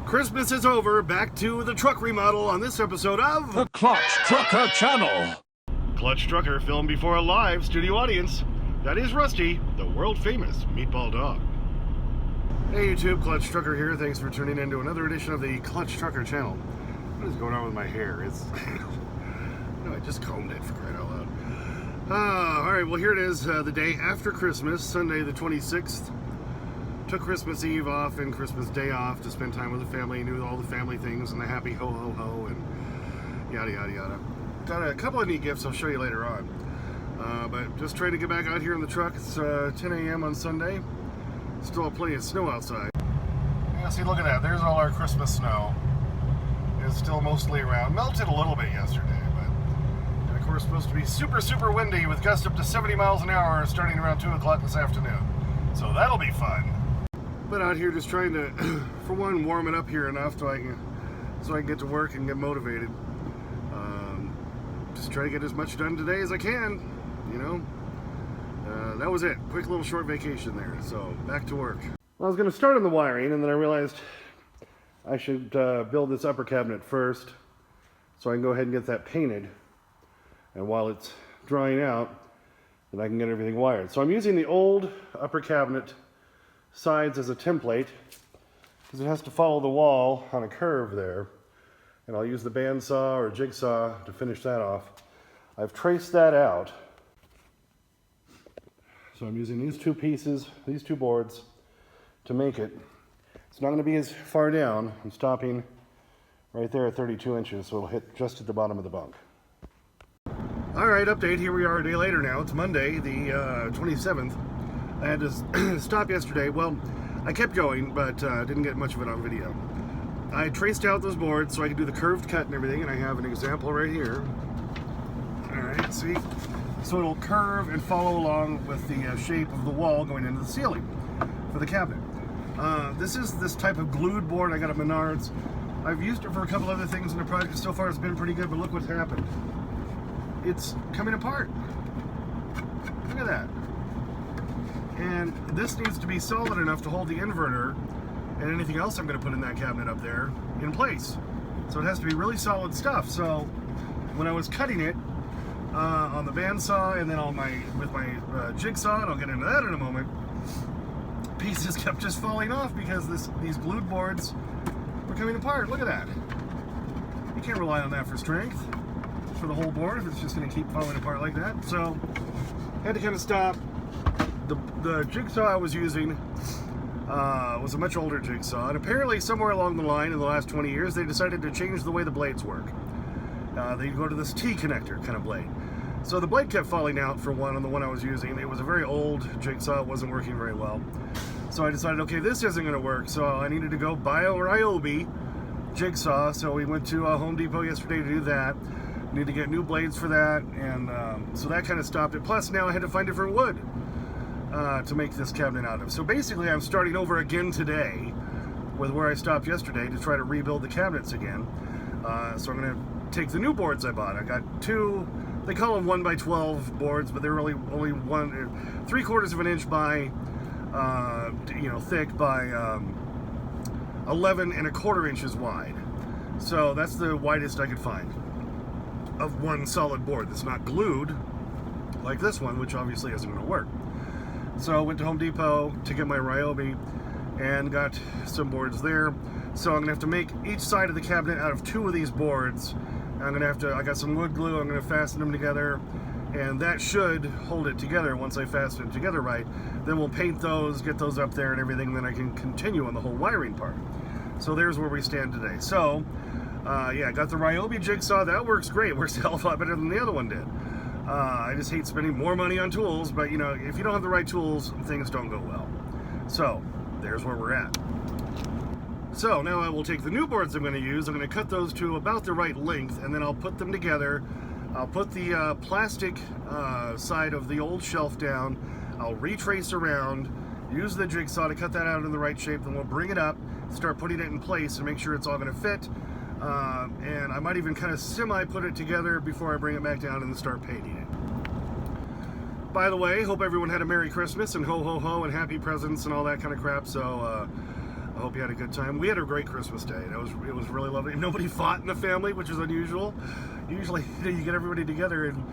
Christmas is over, back to the truck remodel on this episode of The Clutch Trucker Channel. Clutch Trucker filmed before a live studio audience. That is Rusty, the world-famous meatball dog. Hey YouTube, Clutch Trucker here. Thanks for tuning in to another edition of the Clutch Trucker Channel. What is going on with my hair? It's... no, I just combed it, for crying out loud. Alright, well here it is, the day after Christmas, Sunday the 26th. Took Christmas Eve off and Christmas Day off to spend time with the family, knew all the family things and the happy ho ho ho and yada yada yada. Got a couple of neat gifts I'll show you later on. But just trying to get back out here in the truck. It's 10 a.m. on Sunday. Still plenty of snow outside. Yeah, see, look at that. There's all our Christmas snow. It's still mostly around. Melted a little bit yesterday, but and of course supposed to be super, super windy with gusts up to 70 miles an hour starting around 2 o'clock this afternoon. So that'll be fun. But out here just trying to, for one, warm it up here enough so I can get to work and get motivated. Just try to get as much done today as I can, you know. That was it. Quick little short vacation there. So back to work. Well, I was going to start on the wiring, and then I realized I should build this upper cabinet first, so I can go ahead and get that painted. And while it's drying out, then I can get everything wired. So I'm using the old upper cabinet sides as a template because it has to follow the wall on a curve there, and I'll use the bandsaw or jigsaw to finish that off. I've traced that out, so I'm using these two pieces, these two boards to make it. It's not going to be as far down. I'm stopping right there at 32 inches, so it'll hit just at the bottom of the bunk. Alright, update. Here we are a day later now. It's Monday the 27th. I had to stop yesterday. Well, I kept going, but didn't get much of it on video. I traced out those boards so I could do the curved cut and everything, and I have an example right here. Alright, see? So it'll curve and follow along with the shape of the wall going into the ceiling for the cabinet. This is this type of glued board I got at Menards. I've used it for a couple other things in the project. So far it's been pretty good, but look what's happened. It's coming apart. Look at that. And this needs to be solid enough to hold the inverter and anything else I'm going to put in that cabinet up there in place. So it has to be really solid stuff. So when I was cutting it on the bandsaw and then on with my jigsaw, and I'll get into that in a moment, pieces kept just falling off because these glued boards were coming apart. Look at that. You can't rely on that for strength for the whole board if it's just going to keep falling apart like that. So had to kind of stop. The jigsaw I was using was a much older jigsaw, and apparently somewhere along the line in the last 20 years they decided to change the way the blades work. They go to this T-connector kind of blade. So the blade kept falling out for one on the one I was using. It was a very old jigsaw, it wasn't working very well. So I decided, okay, this isn't going to work, so I needed to go buy a Ryobi jigsaw. So we went to Home Depot yesterday to do that. Need to get new blades for that, and so that kind of stopped it. Plus now I had to find different wood to make this cabinet out of. So basically I'm starting over again today with where I stopped yesterday to try to rebuild the cabinets again. So I'm going to take the new boards I bought. I got two, they call them 1x12 boards, but they're really only 3/4 of an inch by thick by 11 1/4 inches wide. So that's the widest I could find of one solid board that's not glued like this one, which obviously isn't going to work. So I went to Home Depot to get my Ryobi and got some boards there. So I'm going to have to make each side of the cabinet out of two of these boards. I got some wood glue, I'm going to fasten them together, and that should hold it together once I fasten it together right. Then we'll paint those, get those up there and everything, then I can continue on the whole wiring part. So there's where we stand today. So, yeah, got the Ryobi jigsaw. That works great. Works a hell of a lot better than the other one did. I just hate spending more money on tools, but you know, if you don't have the right tools, things don't go well. So, there's where we're at. So now I will take the new boards I'm going to use. I'm going to cut those to about the right length, and then I'll put them together. I'll put the plastic side of the old shelf down. I'll retrace around, use the jigsaw to cut that out in the right shape, then we'll bring it up, start putting it in place and make sure it's all going to fit. And I might even kind of semi-put it together before I bring it back down and start painting it. By the way, hope everyone had a Merry Christmas and ho ho ho and happy presents and all that kind of crap. So I hope you had a good time. We had a great Christmas day. It was really lovely. Nobody fought in the family, which is unusual. Usually, you get everybody together and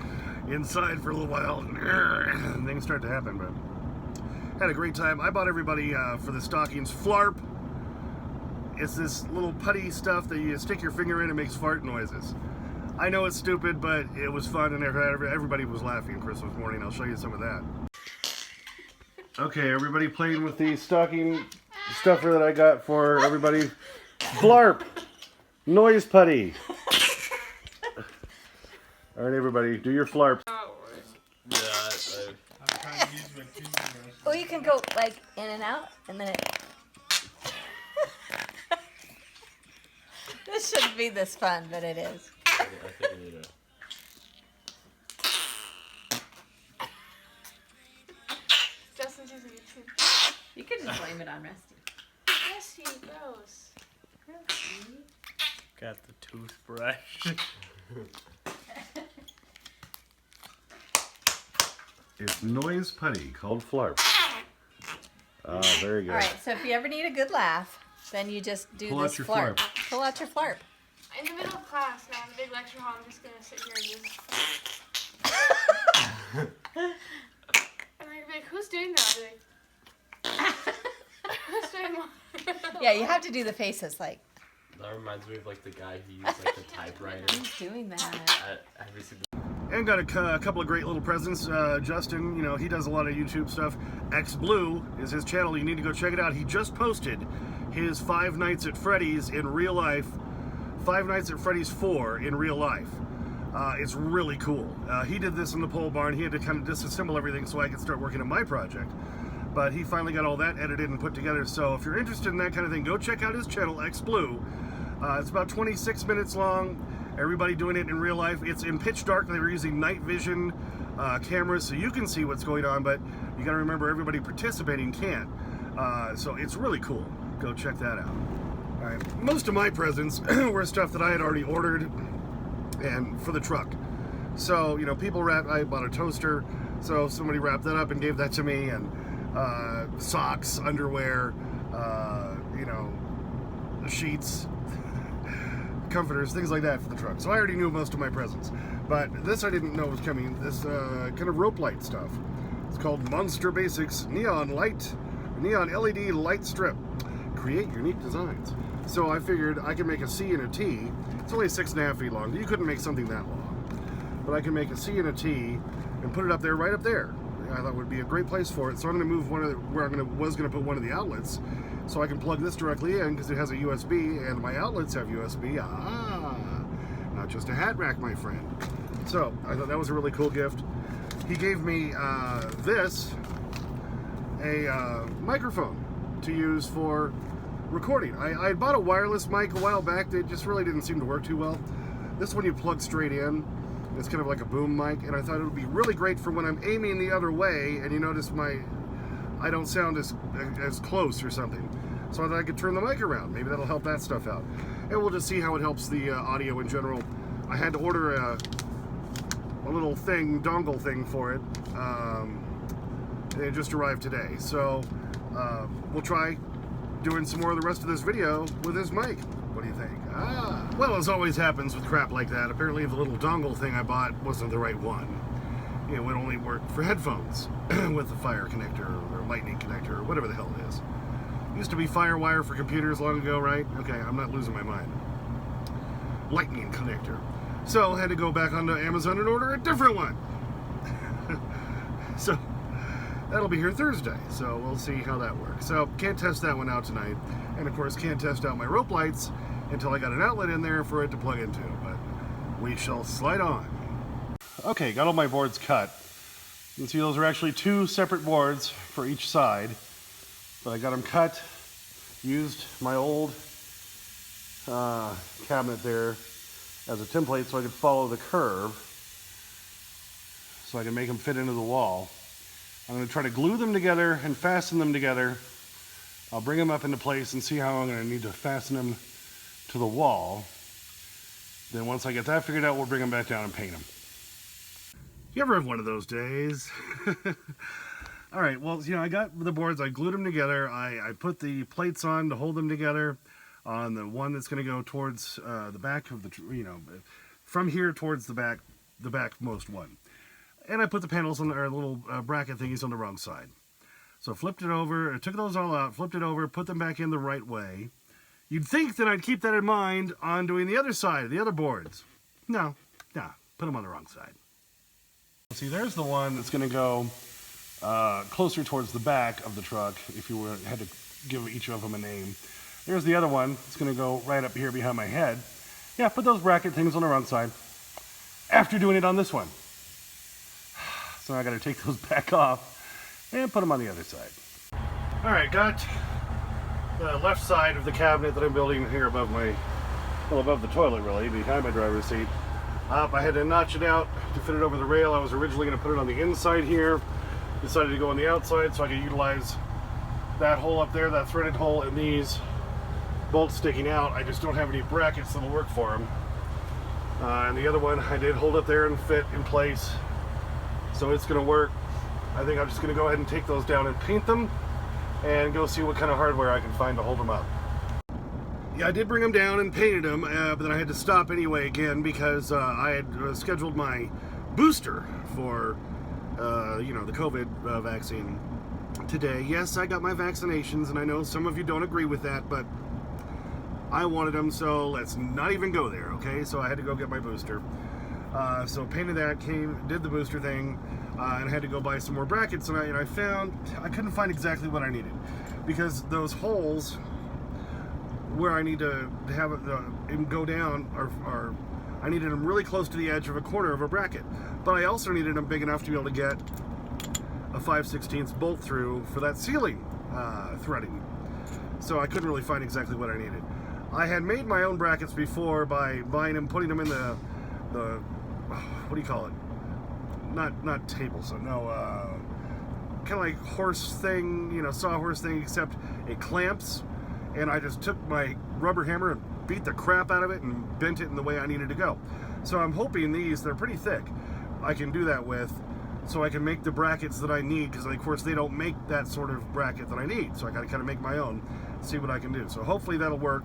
inside for a little while, and things start to happen. But had a great time. I bought everybody for the stockings Flarp. It's this little putty stuff that you stick your finger in and makes fart noises. I know it's stupid, but it was fun, and everybody was laughing Christmas morning. I'll show you some of that. Okay, everybody playing with the stocking stuffer that I got for everybody. Flarp! Noise putty! Alright, everybody, do your flarps. Well, you can go like in and out, and then it. This shouldn't be this fun, but it is. I think I need to. Justin's using it too. You could just blame it on Rusty. Rusty, gross. Got the toothbrush. It's noise putty called Flarp. Ah, very good. All right, so if you ever need a good laugh, then you just do Pull this out your flarp. flarp. Pull out your flarp. In the middle of class now, in the big lecture hall, I'm just gonna sit here and just. I'm like, who's doing that? I'll be like, who's doing what? Yeah, you have to do the faces like, That reminds me of like the guy who used like the typewriter. who's doing that? Have you seen And got a couple of great little presents. Justin, you know, he does a lot of YouTube stuff. XBlue is his channel. You need to go check it out. He just posted his 5 Nights at Freddy's in real life. 5 Nights at Freddy's 4 in real life. It's really cool. He did this in the pole barn. He had to kind of disassemble everything so I could start working on my project. But he finally got all that edited and put together. So if you're interested in that kind of thing, go check out his channel, XBlue. It's about 26 minutes long. Everybody doing it in real life. It's in pitch dark. They were using night vision cameras so you can see what's going on, but you got to remember everybody participating can't. So it's really cool. Go check that out. All right. Most of my presents were stuff that I had already ordered and for the truck. So, you know, people wrap. I bought a toaster, so somebody wrapped that up and gave that to me, and socks, underwear, you know, sheets, comforters, things like that for the truck. So I already knew most of my presents. But this I didn't know was coming. This kind of rope light stuff. It's called Monster Basics Neon LED Light Strip. Create unique designs. So I figured I could make a C and a T. It's only 6.5 feet long. You couldn't make something that long. But I can make a C and a T and put it up there, right up there. I thought it would be a great place for it. So I'm going to move one of the, where was going to put one of the outlets, so I can plug this directly in because it has a USB, and my outlets have USB. Ah, not just a hat rack, my friend. So I thought that was a really cool gift. He gave me a microphone to use for recording. I had bought a wireless mic a while back that just really didn't seem to work too well. This one you plug straight in. It's kind of like a boom mic, and I thought it would be really great for when I'm aiming the other way and you notice I don't sound as close or something. So I thought I could turn the mic around. Maybe that'll help that stuff out. And we'll just see how it helps the audio in general. I had to order a little dongle thing for it. And it just arrived today. So we'll try doing some more of the rest of this video with this mic. What do you think? Well, as always happens with crap like that, apparently the little dongle thing I bought wasn't the right one. It would only work for headphones with the fire connector or lightning connector or whatever the hell it is. Used to be FireWire for computers long ago, right? Okay, I'm not losing my mind. Lightning connector. So I had to go back onto Amazon and order a different one. So that'll be here Thursday, so we'll see how that works. So can't test that one out tonight, and of course can't test out my rope lights until I got an outlet in there for it to plug into, but we shall slide on. Okay, got all my boards cut. You can see those are actually 2 separate boards for each side, but I got them cut, used my old cabinet there as a template so I could follow the curve, so I can make them fit into the wall. I'm going to try to glue them together and fasten them together. I'll bring them up into place and see how I'm going to need to fasten them to the wall. Then once I get that figured out, we'll bring them back down and paint them. You ever have one of those days? All right, well, you know, I got the boards, I glued them together, I put the plates on to hold them together on the one that's going to go towards the back of the, you know, from here towards the backmost one. And I put the panels on, or little bracket thingies on the wrong side. So flipped it over, I took those all out, flipped it over, put them back in the right way. You'd think that I'd keep that in mind on doing the other side, the other boards. No, put them on the wrong side. See, there's the one that's going to go closer towards the back of the truck, if you had to give each of them a name. There's the other one. It's going to go right up here behind my head. Yeah, put those bracket things on the wrong side after doing it on this one. So I got to take those back off and put them on the other side. All right, got the left side of the cabinet that I'm building here above the toilet, really, behind my driver's seat. I had to notch it out to fit it over the rail. I was originally going to put it on the inside here. Decided to go on the outside so I could utilize that hole up there, that threaded hole, and these bolts sticking out. I just don't have any brackets that'll work for them. And the other one I did hold up there and fit in place, so it's going to work. I think I'm just going to go ahead and take those down and paint them and go see what kind of hardware I can find to hold them up. Yeah, I did bring them down and painted them, but then I had to stop anyway again because I had scheduled my booster for you know, the COVID vaccine today. Yes, I got my vaccinations, and I know some of you don't agree with that, but I wanted them, so let's not even go there, okay? So I had to go get my booster. So painted that, did the booster thing, and I had to go buy some more brackets, and I found, I couldn't find exactly what I needed, because those holes where I need to have it go down are I needed them really close to the edge of a corner of a bracket, but I also needed them big enough to be able to get a 5/16 bolt through for that ceiling threading. So I couldn't really find exactly what I needed. I had made my own brackets before by buying them, putting them in the what do you call it? Not table, so no, kind of like horse thing, you know, sawhorse thing, except it clamps. And I just took my rubber hammer and beat the crap out of it and bent it in the way I needed to go. So I'm hoping they're pretty thick, I can do that with, so I can make the brackets that I need, because of course they don't make that sort of bracket that I need. So I gotta kind of make my own, see what I can do. So hopefully that'll work.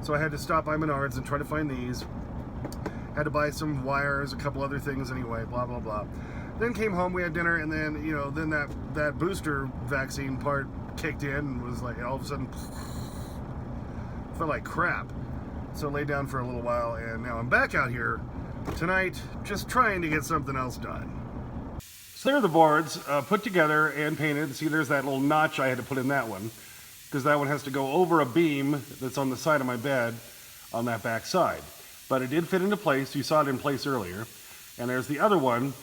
So I had to stop by Menards and try to find these. Had to buy some wires, a couple other things anyway, blah, blah, blah. Then came home, we had dinner, and then, you know, then that booster vaccine part kicked in and was like, all of a sudden, felt like crap. So laid down for a little while, and now I'm back out here tonight just trying to get something else done. So there are the boards put together and painted. See, there's that little notch I had to put in that one, because that one has to go over a beam that's on the side of my bed on that back side. But it did fit into place. You saw it in place earlier. And there's the other one.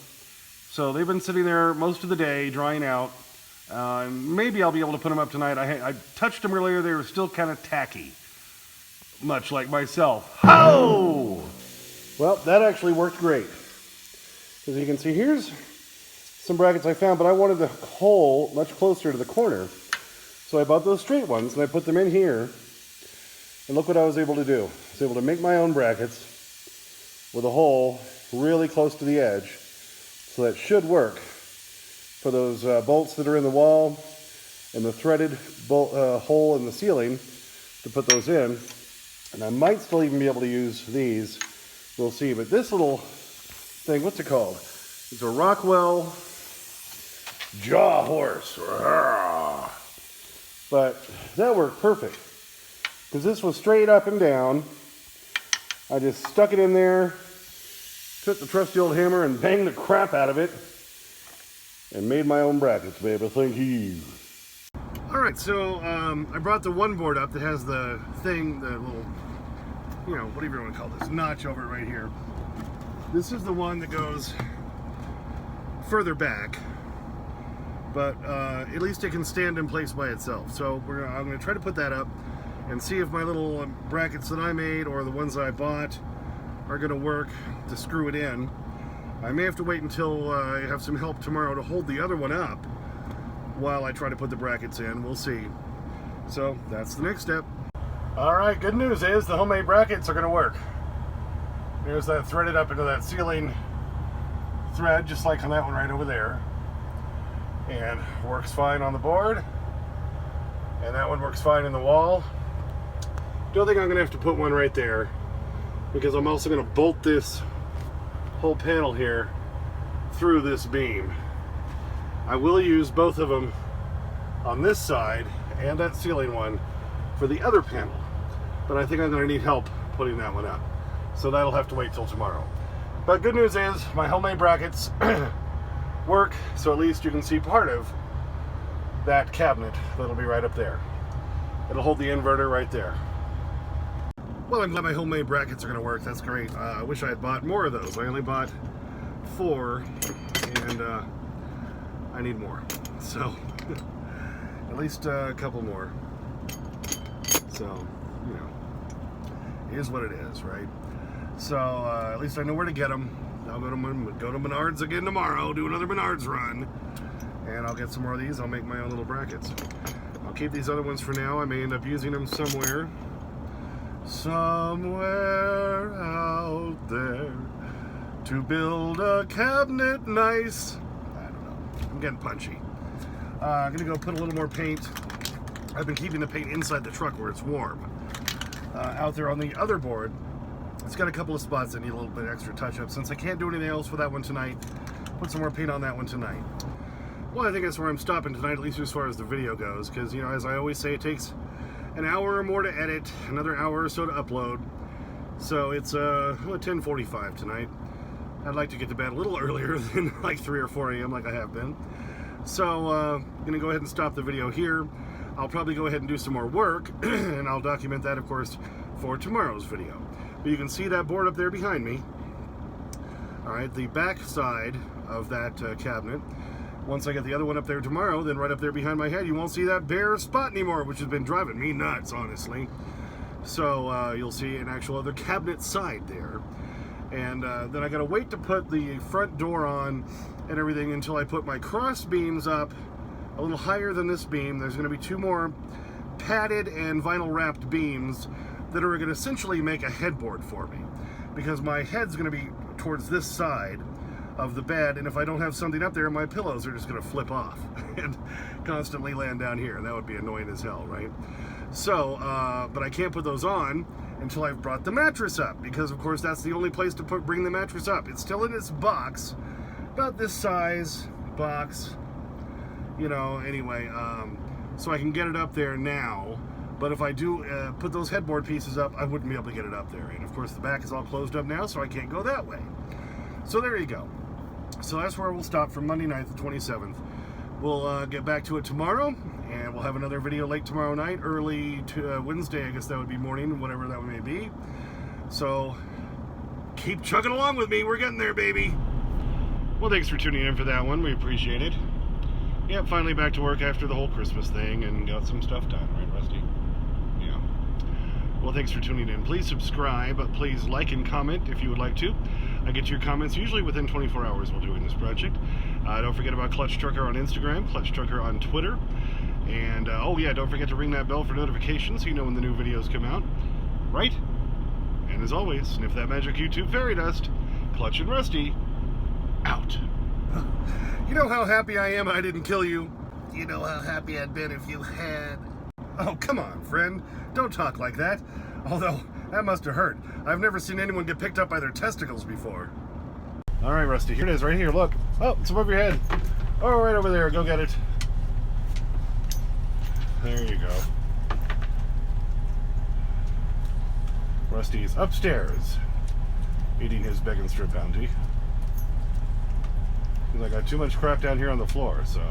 So they've been sitting there most of the day drying out. Maybe I'll be able to put them up tonight. I touched them earlier. They were still kind of tacky, much like myself. Oh! Well, that actually worked great. As you can see, here's some brackets I found, but I wanted the hole much closer to the corner. So I bought those straight ones, and I put them in here. And look what I was able to do. I was able to make my own brackets with a hole really close to the edge. So that should work for those bolts that are in the wall and the threaded hole in the ceiling to put those in. And I might still even be able to use these. We'll see. But this little thing, what's it called? It's a Rockwell Jaw Horse. But that worked perfect, because this was straight up and down. I just stuck it in there, took the trusty old hammer and banged the crap out of it, and made my own brackets, baby. Thank you. Alright, so I brought the one board up that has the thing, the little, you know, whatever you want to call this, notch over it right here. This is the one that goes further back, but at least it can stand in place by itself. So I'm going to try to put that up and see if my little brackets that I made or the ones that I bought are going to work to screw it in. I may have to wait until I have some help tomorrow to hold the other one up while I try to put the brackets in. We'll see. So that's the next step. Alright, good news is the homemade brackets are going to work. There's that threaded up into that ceiling thread, just like on that one right over there. and works fine on the board. And that one works fine in the wall. Don't think I'm gonna have to put one right there, because I'm also gonna bolt this whole panel here through this beam. I will use both of them on this side and that ceiling one for the other panel, but I think I'm gonna need help putting that one up. So that'll have to wait till tomorrow. But good news is my homemade brackets work, so at least you can see part of that cabinet that'll be right up there. It'll hold the inverter right there. Well, I'm glad my homemade brackets are going to work. That's great. I wish I had bought more of those. I only bought 4, and I need more. So, at least a couple more. So, you know, here's what it is, right? So, at least I know where to get them. I'll go to Menards again tomorrow, do another Menards run, and I'll get some more of these. I'll make my own little brackets. I'll keep these other ones for now. I may end up using them somewhere out there to build a cabinet nice. I don't know. I'm getting punchy. I'm gonna go put a little more paint. I've been keeping the paint inside the truck where it's warm. Out there on the other board, it's got a couple of spots that need a little bit extra touch-up. Since I can't do anything else for that one tonight, put some more paint on that one tonight. Well, I think that's where I'm stopping tonight, at least as far as the video goes, because, you know, as I always say, it takes an hour or more to edit, another hour or so to upload. So it's 10:45 tonight. I'd like to get to bed a little earlier than like 3 or 4 a.m. like I have been. So I'm gonna go ahead and stop the video here. I'll probably go ahead and do some more work, and I'll document that, of course, for tomorrow's video. But you can see that board up there behind me. All right, the back side of that cabinet. Once I get the other one up there tomorrow, then right up there behind my head, you won't see that bare spot anymore, which has been driving me nuts, honestly. So you'll see an actual other cabinet side there. And then I gotta wait to put the front door on and everything until I put my cross beams up a little higher than this beam. There's gonna be 2 more padded and vinyl wrapped beams that are gonna essentially make a headboard for me, because my head's gonna be towards this side of the bed, and if I don't have something up there, my pillows are just gonna flip off and constantly land down here, and that would be annoying as hell, right? So, but I can't put those on until I've brought the mattress up, because of course that's the only place to bring the mattress up. It's still in its box, about this size box, you know, anyway, so I can get it up there now. But if I do put those headboard pieces up, I wouldn't be able to get it up there. And of course the back is all closed up now, so I can't go that way. So there you go. So that's where we'll stop for Monday night, the 27th. We'll get back to it tomorrow, and we'll have another video late tomorrow night, early to Wednesday, I guess that would be morning, whatever that may be. So keep chugging along with me. We're getting there, baby. Well, thanks for tuning in for that one. We appreciate it. Yeah, finally back to work after the whole Christmas thing and got some stuff done, right, Rusty? Yeah. Well, thanks for tuning in. Please subscribe. Please like and comment if you would like to. I get your comments usually within 24 hours while doing this project. Don't forget about Clutch Trucker on Instagram, Clutch Trucker on Twitter. And, oh yeah, don't forget to ring that bell for notifications so you know when the new videos come out. Right? And as always, sniff that magic YouTube fairy dust. Clutch and Rusty, out. You know how happy I am I didn't kill you? You know how happy I'd been if you had. Oh, come on, friend. Don't talk like that. Although, that must have hurt. I've never seen anyone get picked up by their testicles before. All right, Rusty, here it is, right here, look. Oh, it's above your head. Oh, right over there, go get it. There you go. Rusty's upstairs, eating his bacon strip bounty. Because I got too much crap down here on the floor, so.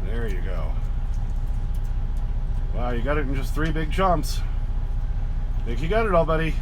There you go. Wow, you got it in just 3 big chomps. Think you got it all, buddy.